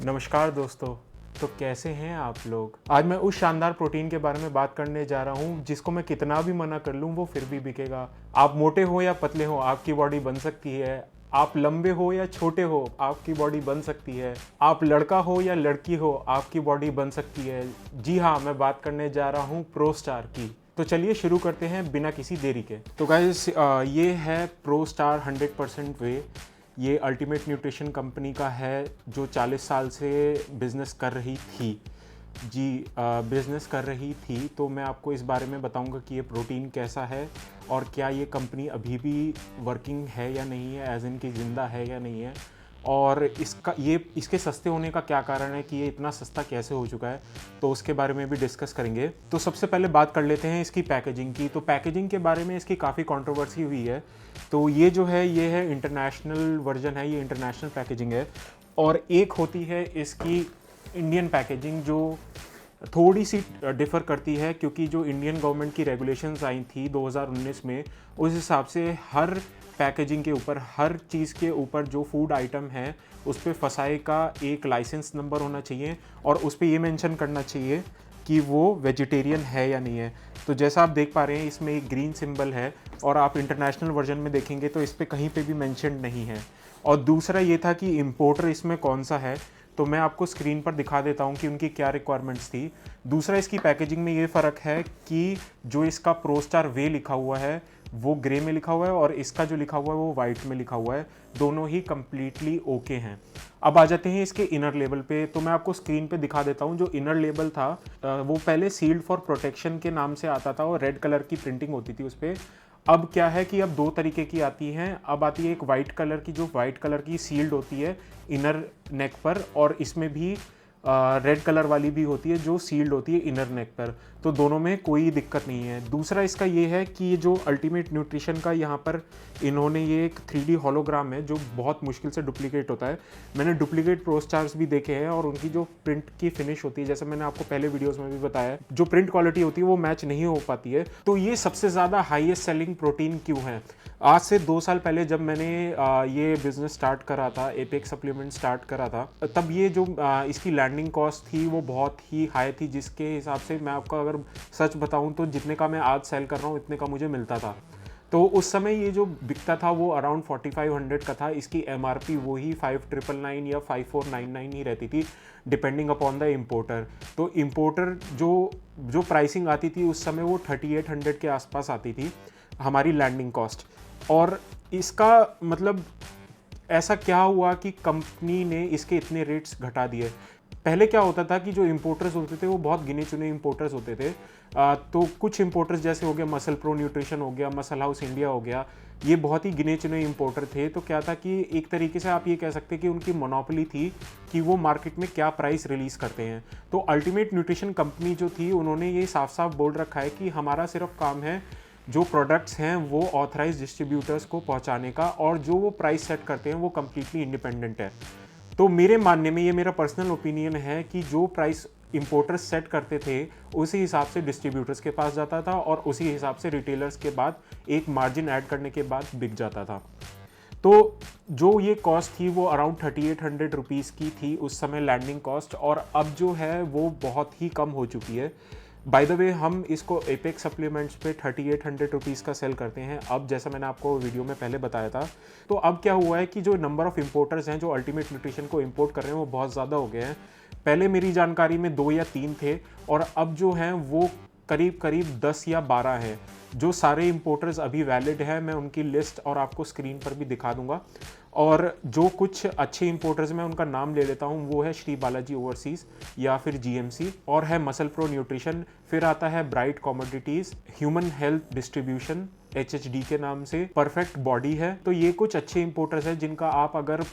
नमस्कार दोस्तों। तो कैसे हैं आप लोग। आज मैं उस शानदार प्रोटीन के बारे में बात करने जा रहा हूं जिसको मैं कितना भी मना कर लूं वो फिर भी बिकेगा। आप मोटे हो या पतले हो आपकी बॉडी बन सकती है। आप लंबे हो या छोटे हो आपकी बॉडी बन सकती है। आप लड़का हो या लड़की हो आपकी बॉडी बन सकती है। जी हाँ, मैं बात करने जा रहा हूँ प्रो स्टार की। तो चलिए शुरू करते हैं बिना किसी देरी के। तो गाइस, ये है प्रो स्टार 100% वे। ये अल्टीमेट न्यूट्रिशन कंपनी का है जो 40 साल से बिज़नेस कर रही थी। जी, बिज़नेस कर रही थी। तो मैं आपको इस बारे में बताऊंगा कि ये प्रोटीन कैसा है और क्या ये कंपनी अभी भी वर्किंग है या नहीं है, एज इन की ज़िंदा है या नहीं है, और इसके सस्ते होने का क्या कारण है कि ये इतना सस्ता कैसे हो चुका है, तो उसके बारे में भी डिस्कस करेंगे। तो सबसे पहले बात कर लेते हैं इसकी पैकेजिंग की। तो पैकेजिंग के बारे में इसकी काफ़ी कंट्रोवर्सी हुई है। तो ये जो है ये है इंटरनेशनल वर्जन है, ये इंटरनेशनल पैकेजिंग है। और एक होती है इसकी इंडियन पैकेजिंग जो थोड़ी सी डिफ़र करती है, क्योंकि जो इंडियन गवर्नमेंट की रेगुलेशंस आई थी 2019 में, उस हिसाब से हर पैकेजिंग के ऊपर, हर चीज़ के ऊपर जो फूड आइटम है उस पर फसाई का एक लाइसेंस नंबर होना चाहिए और उस पर ये मेंशन करना चाहिए कि वो वेजिटेरियन है या नहीं है। तो जैसा आप देख पा रहे हैं इसमें एक ग्रीन सिंबल है और आप इंटरनेशनल वर्जन में देखेंगे तो इस पर कहीं पे भी मेंशन नहीं है। और दूसरा ये था कि इंपोर्टर इसमें कौन सा है, तो मैं आपको स्क्रीन पर दिखा देता हूँ कि उनकी क्या रिक्वायरमेंट्स थी। दूसरा इसकी पैकेजिंग में ये फ़र्क है कि जो इसका प्रो स्टार वे लिखा हुआ है वो ग्रे में लिखा हुआ है और इसका जो लिखा हुआ है वो वाइट में लिखा हुआ है। दोनों ही कंप्लीटली ओके हैं। अब आ जाते हैं इसके इनर लेबल पे। तो मैं आपको स्क्रीन पे दिखा देता हूँ। जो इनर लेबल था वो पहले सील्ड फॉर प्रोटेक्शन के नाम से आता था और रेड कलर की प्रिंटिंग होती थी उस पर। अब क्या है कि अब दो तरीके की आती हैं। अब आती है एक वाइट कलर की, जो वाइट कलर की सील्ड होती है इनर नेक पर, और इसमें भी रेड कलर वाली भी होती है जो सील्ड होती है इनर नेक पर। तो दोनों में कोई दिक्कत नहीं है। दूसरा इसका ये है कि ये जो अल्टीमेट न्यूट्रिशन का यहाँ पर इन्होंने ये एक 3D होलोग्राम है जो बहुत मुश्किल से डुप्लीकेट होता है। मैंने डुप्लीकेट प्रो स्टार्स भी देखे हैं और उनकी जो प्रिंट की फिनिश होती है, जैसे मैंने आपको पहले वीडियोस में भी बताया, जो प्रिंट क्वालिटी होती है वो मैच नहीं हो पाती है। तो ये सबसे ज़्यादा हाईएस्ट सेलिंग प्रोटीन क्यों है। आज से 2 साल पहले जब मैंने ये बिज़नेस स्टार्ट करा था, एपेक्स सप्लीमेंट स्टार्ट करा था, तब ये जो इसकी लैंडिंग कॉस्ट थी वो बहुत ही हाई थी, जिसके हिसाब से मैं आपको अगर सच बताऊं तो जितने का मैं आज सेल कर रहा हूँ इतने का मुझे मिलता था। तो उस समय ये जो बिकता था वो अराउंड 4500 का था। इसकी MRP वही 5999 या 5499 ही रहती थी, डिपेंडिंग अपॉन द इम्पोर्टर। तो इम्पोर्टर जो प्राइसिंग आती थी उस समय वो 3800 के आसपास आती थी हमारी लैंडिंग कॉस्ट। और इसका मतलब ऐसा क्या हुआ कि कंपनी ने इसके इतने रेट्स घटा दिए। पहले क्या होता था कि जो इंपोर्टर्स होते थे वो बहुत गिने चुने इंपोर्टर्स होते थे। तो कुछ इंपोर्टर्स जैसे हो गया मसल प्रो न्यूट्रिशन हो गया, मसल हाउस इंडिया हो गया, ये बहुत ही गिने चुने इंपोर्टर थे। तो क्या था कि एक तरीके से आप ये कह सकते हैं कि उनकी मोनोपोली थी कि वो मार्केट में क्या प्राइस रिलीज़ करते हैं। तो अल्टीमेट न्यूट्रिशन कंपनी जो थी उन्होंने ये साफ साफ बोल रखा है कि हमारा सिर्फ काम है जो प्रोडक्ट्स हैं वो ऑथराइज डिस्ट्रीब्यूटर्स को पहुंचाने का, और जो वो प्राइस सेट करते हैं वो कम्प्लीटली इंडिपेंडेंट है। तो मेरे मानने में, ये मेरा पर्सनल ओपिनियन है कि जो प्राइस इंपोर्टर्स सेट करते थे उसी हिसाब से डिस्ट्रीब्यूटर्स के पास जाता था और उसी हिसाब से रिटेलर्स के बाद एक मार्जिन ऐड करने के बाद बिक जाता था। तो जो ये कॉस्ट थी वो अराउंड 3800 रुपीज़ की थी उस समय लैंडिंग कॉस्ट, और अब जो है वो बहुत ही कम हो चुकी है। बाय द वे, हम इसको एपेक्स सप्लीमेंट्स पे 3800 रुपीज़ का सेल करते हैं अब, जैसा मैंने आपको वीडियो में पहले बताया था। तो अब क्या हुआ है कि जो नंबर ऑफ़ इंपोर्टर्स हैं जो अल्टीमेट न्यूट्रिशन को इंपोर्ट कर रहे हैं वो बहुत ज़्यादा हो गए हैं। पहले मेरी जानकारी में 2 या 3 थे और अब जो हैं वो करीब करीब 10 या 12 हैं। जो सारे इंपोर्टर्स अभी वैलिड हैं मैं उनकी लिस्ट और आपको स्क्रीन पर भी दिखा दूंगा। और जो कुछ अच्छे इंपोर्टर्स मैं उनका नाम ले लेता हूँ, वो है श्री बालाजी ओवरसीज़ या फिर GMC, और है मसल प्रो न्यूट्रिशन, फिर आता है bright commodities, human health distribution HHD के नाम से, परफेक्ट बॉडी है। तो ये कुछ अच्छे इंपोर्टर्स हैं जिनका आप अगर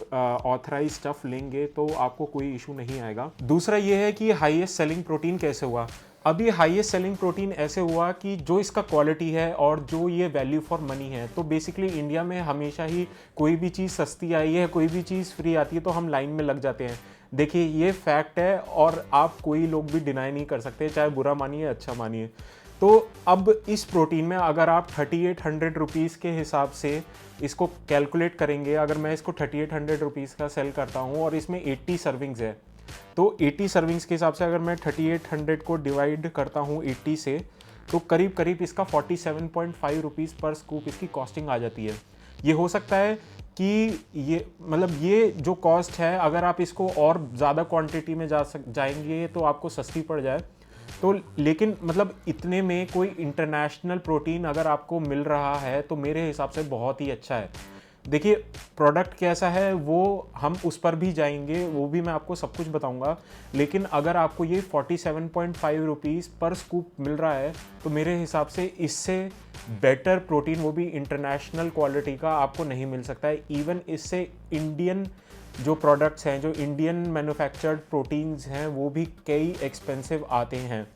ऑथराइज स्टफ लेंगे तो आपको कोई इशू नहीं आएगा। दूसरा ये है कि हाईएस्ट सेलिंग प्रोटीन कैसे हुआ। अब ये हाईएस्ट सेलिंग प्रोटीन ऐसे हुआ कि जो इसका क्वालिटी है और जो ये वैल्यू फॉर मनी है। तो बेसिकली इंडिया में हमेशा ही कोई भी चीज़ सस्ती आई है, कोई भी चीज़ फ्री आती है तो हम लाइन में लग जाते हैं। देखिए ये फैक्ट है और आप कोई लोग भी डिनाई नहीं कर सकते, चाहे बुरा मानिए अच्छा मानिए। तो अब इस प्रोटीन में अगर आप 3800 रुपीज़ के हिसाब से इसको कैलकुलेट करेंगे, अगर मैं इसको 3800 रुपीज़ का सेल करता हूँ और इसमें 80 सर्विंग्स है, तो 80 सर्विंग्स के हिसाब से अगर मैं 3800 को डिवाइड करता हूँ 80 से, तो करीब करीब इसका 47.5 रुपीज़ पर स्कूप इसकी कॉस्टिंग आ जाती है। ये हो सकता है कि ये मतलब ये जो कॉस्ट है, अगर आप इसको और ज़्यादा क्वांटिटी में जाएंगे तो आपको सस्ती पड़ जाए। तो लेकिन मतलब इतने में कोई इंटरनेशनल प्रोटीन अगर आपको मिल रहा है तो मेरे हिसाब से बहुत ही अच्छा है। देखिए प्रोडक्ट कैसा है वो हम उस पर भी जाएंगे, वो भी मैं आपको सब कुछ बताऊंगा। लेकिन अगर आपको ये 47.5 रुपीज़ पर स्कूप मिल रहा है तो मेरे हिसाब से इससे बेटर प्रोटीन, वो भी इंटरनेशनल क्वालिटी का, आपको नहीं मिल सकता है। इवन इससे इंडियन जो प्रोडक्ट्स हैं, जो इंडियन मैन्युफैक्चर्ड प्रोटीन्स हैं, वो भी कई एक्सपेंसिव आते हैं।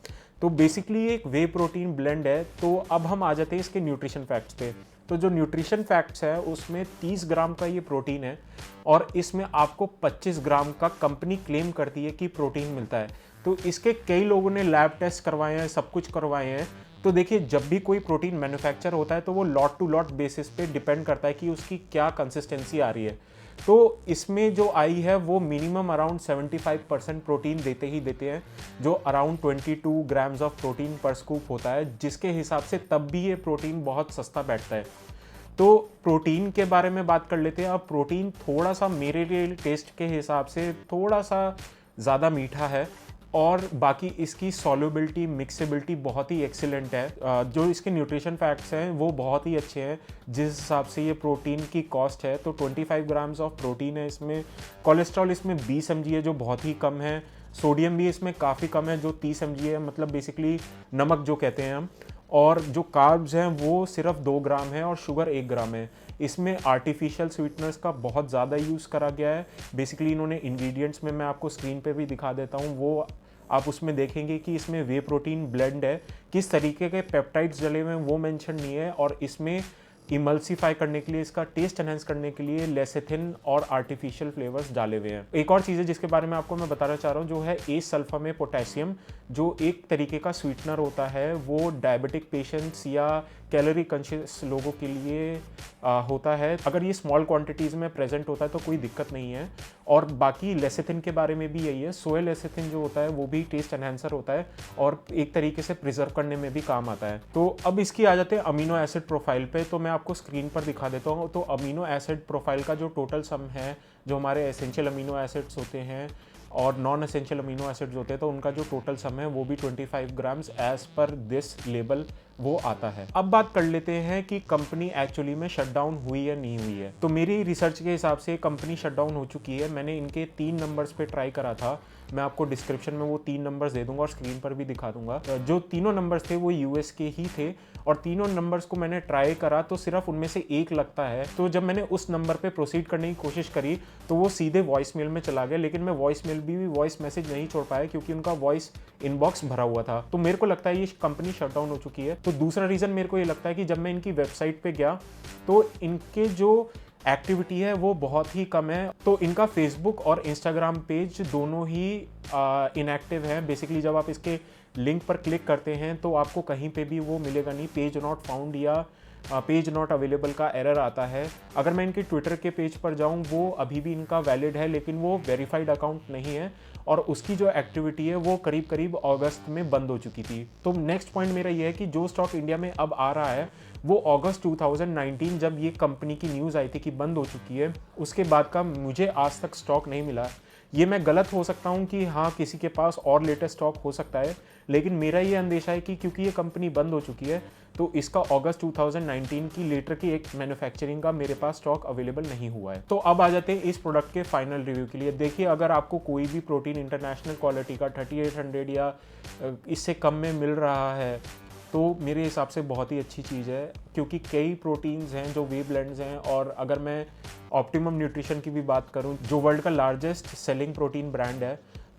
तो बेसिकली एक वे प्रोटीन ब्लेंड है। तो अब हम आ जाते हैं इसके न्यूट्रिशन फैक्ट्स पे। तो जो न्यूट्रिशन फैक्ट्स है उसमें 30 ग्राम का ये प्रोटीन है और इसमें आपको 25 ग्राम का कंपनी क्लेम करती है कि प्रोटीन मिलता है। तो इसके कई लोगों ने लैब टेस्ट करवाए हैं, सब कुछ करवाए हैं। तो देखिए जब भी कोई प्रोटीन मैन्युफैक्चर होता है तो वो लॉट टू लॉट बेसिस पे डिपेंड करता है कि उसकी क्या कंसिस्टेंसी आ रही है। तो इसमें जो आई है वो मिनिमम अराउंड 75% प्रोटीन देते ही देते हैं, जो अराउंड 22 ग्राम्स ऑफ प्रोटीन पर स्कूप होता है, जिसके हिसाब से तब भी ये प्रोटीन बहुत सस्ता बैठता है। तो प्रोटीन के बारे में बात कर लेते हैं। अब प्रोटीन थोड़ा सा मेरे लिए टेस्ट के हिसाब से थोड़ा सा ज़्यादा मीठा है और बाकी इसकी सॉल्युबिलिटी, मिक्सेबिलिटी बहुत ही एक्सीलेंट है। जो इसके न्यूट्रिशन फैक्ट्स हैं वो बहुत ही अच्छे हैं जिस हिसाब से ये प्रोटीन की कॉस्ट है। तो 25 ग्राम्स ऑफ प्रोटीन है इसमें। कोलेस्ट्रॉल इसमें 20 mg है जो बहुत ही कम है। सोडियम भी इसमें काफ़ी कम है जो 30 mg है, मतलब बेसिकली नमक जो कहते हैं हम। और जो कार्ब्स हैं वो सिर्फ 2 ग्राम है और शुगर 1 ग्राम है। इसमें आर्टिफिशियल स्वीटनर्स का बहुत ज़्यादा यूज़ करा गया है। बेसिकली इन्होंने इंग्रेडिएंट्स में, मैं आपको स्क्रीन पे भी दिखा देता हूँ, वो आप उसमें देखेंगे कि इसमें वे प्रोटीन ब्लेंड है, किस तरीके के पेप्टाइड्स डले हुए हैं वो मेंशन नहीं है। और इसमें इमल्सीफाई करने के लिए, इसका टेस्ट एनहेंस करने के लिए लेसेथिन और आर्टिफिशियल फ्लेवर्स डाले हुए हैं। एक और चीज़ है जिसके बारे में आपको मैं बताना चाह रहा हूँ, जो है एस सल्फा में पोटेशियम, जो एक तरीके का स्वीटनर होता है। वो डायबिटिक पेशेंट्स या कैलोरी कॉन्शियस लोगों के लिए होता है। अगर ये स्मॉल क्वांटिटीज़ में प्रेजेंट होता है तो कोई दिक्कत नहीं है। और बाकी लेसेथिन के बारे में भी यही है। सोया लेसेथिन जो होता है वो भी टेस्ट एनहेंसर होता है और एक तरीके से प्रिजर्व करने में भी काम आता है। तो अब इसकी आ जाते हैं अमीनो एसिड प्रोफाइल पे। तो मैं आपको स्क्रीन पर दिखा देता हूँ। तो अमीनो एसिड प्रोफाइल का जो टोटल सम है, जो हमारे एसेंशियल अमीनो एसिड्स होते हैं और नॉन एसेंशियल अमीनो एसिड्स होते हैं, तो उनका जो टोटल सम है वो भी 25 grams as per this label वो आता है। अब बात कर लेते हैं कि कंपनी एक्चुअली में शटडाउन हुई या नहीं हुई है। तो मेरी रिसर्च के हिसाब से कंपनी शटडाउन हो चुकी है। मैंने इनके 3 नंबर्स पे ट्राई करा था। मैं आपको डिस्क्रिप्शन में वो 3 नंबर्स दे दूंगा और स्क्रीन पर भी दिखा दूंगा। जो तीनों नंबर्स थे वो यूएस के ही थे और तीनों नंबर्स को मैंने ट्राई करा तो सिर्फ उनमें से एक लगता है। तो जब मैंने उस नंबर पे प्रोसीड करने की कोशिश करी तो वो सीधे वॉइस मेल में चला गया, लेकिन मैं वॉइस मेल भी वॉइस मैसेज नहीं छोड़ पाया क्योंकि उनका वॉइस इनबॉक्स भरा हुआ था। तो मेरे को लगता है ये कंपनी शटडाउन हो चुकी है। तो दूसरा रीज़न मेरे को ये लगता है कि जब मैं इनकी वेबसाइट पे गया तो इनके जो एक्टिविटी है वो बहुत ही कम है। तो इनका फेसबुक और इंस्टाग्राम पेज दोनों ही इनएक्टिव है। बेसिकली जब आप इसके लिंक पर क्लिक करते हैं तो आपको कहीं पे भी वो मिलेगा नहीं, पेज नॉट फाउंड या पेज नॉट अवेलेबल का एरर आता है। अगर मैं इनके ट्विटर के पेज पर जाऊं वो अभी भी इनका वैलिड है, लेकिन वो वेरीफाइड अकाउंट नहीं है और उसकी जो एक्टिविटी है वो करीब करीब अगस्त में बंद हो चुकी थी। तो नेक्स्ट पॉइंट मेरा ये है कि जो स्टॉक इंडिया में अब आ रहा है वो अगस्त 2019 जब ये कंपनी की न्यूज़ आई थी कि बंद हो चुकी है, उसके बाद का मुझे आज तक स्टॉक नहीं मिला। ये मैं गलत हो सकता हूँ कि हाँ किसी के पास और लेटेस्ट स्टॉक हो सकता है, लेकिन मेरा ये अंदेशा है कि क्योंकि ये कंपनी बंद हो चुकी है तो इसका अगस्त 2019 की लेटर की एक मैन्युफैक्चरिंग का मेरे पास स्टॉक अवेलेबल नहीं हुआ है। तो अब आ जाते हैं इस प्रोडक्ट के फाइनल रिव्यू के लिए। देखिए अगर आपको कोई भी प्रोटीन इंटरनेशनल क्वालिटी का 3800 या इससे कम में मिल रहा है तो मेरे हिसाब से बहुत ही अच्छी चीज़ है, क्योंकि कई प्रोटीन्स हैं जो वे ब्लेंड्स हैं। और अगर मैं ऑप्टिमम न्यूट्रिशन की भी बात करूं, जो वर्ल्ड का लार्जेस्ट सेलिंग प्रोटीन ब्रांड है,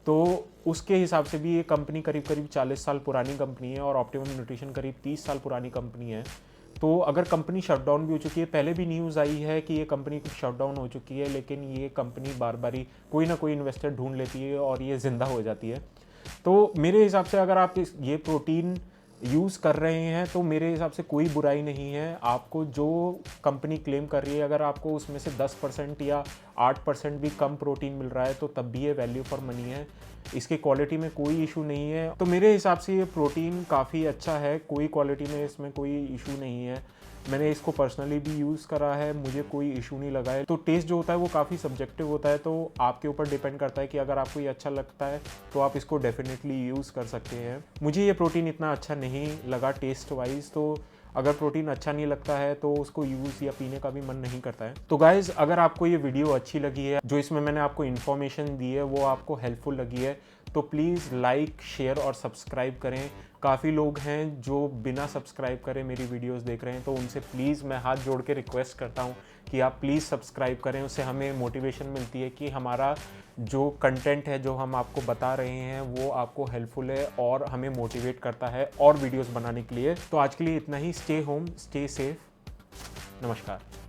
तो उसके हिसाब से भी ये कंपनी करीब करीब 40 साल पुरानी कंपनी है और ऑप्टिमम न्यूट्रिशन करीब 30 साल पुरानी कंपनी है। तो अगर कंपनी शटडाउन भी हो चुकी है, पहले भी न्यूज़ आई है कि ये कंपनी शटडाउन हो चुकी है, लेकिन ये कंपनी बार बार ही कोई ना कोई इन्वेस्टर ढूंढ लेती है और ये ज़िंदा हो जाती है। तो मेरे हिसाब से अगर आप ये प्रोटीन यूज़ कर रहे हैं तो मेरे हिसाब से कोई बुराई नहीं है। आपको जो कंपनी क्लेम कर रही है, अगर आपको उसमें से 10% या 8% भी कम प्रोटीन मिल रहा है तो तब भी ये वैल्यू फॉर मनी है। इसकी क्वालिटी में कोई इशू नहीं है। तो मेरे हिसाब से ये प्रोटीन काफ़ी अच्छा है, कोई क्वालिटी में इसमें कोई इशू नहीं है। मैंने इसको पर्सनली भी यूज़ करा है, मुझे कोई इशू नहीं लगा है। तो टेस्ट जो होता है वो काफ़ी सब्जेक्टिव होता है, तो आपके ऊपर डिपेंड करता है कि अगर आपको ये अच्छा लगता है तो आप इसको डेफिनेटली यूज़ कर सकते हैं। मुझे ये प्रोटीन इतना अच्छा नहीं लगा टेस्ट वाइज, तो अगर प्रोटीन अच्छा नहीं लगता है तो उसको यूज़ या पीने का भी मन नहीं करता है। तो गाइज़, अगर आपको ये वीडियो अच्छी लगी है, जो इसमें मैंने आपको इन्फॉर्मेशन दी है वो आपको हेल्पफुल लगी है, तो प्लीज़ लाइक, शेयर और सब्सक्राइब करें। काफ़ी लोग हैं जो बिना सब्सक्राइब करे मेरी वीडियोस देख रहे हैं, तो उनसे प्लीज़ मैं हाथ जोड़ के रिक्वेस्ट करता हूं कि आप प्लीज़ सब्सक्राइब करें। उससे हमें मोटिवेशन मिलती है कि हमारा जो कंटेंट है, जो हम आपको बता रहे हैं, वो आपको हेल्पफुल है और हमें मोटिवेट करता है और वीडियोस बनाने के लिए। तो आज के लिए इतना ही। Stay home, stay safe. नमस्कार।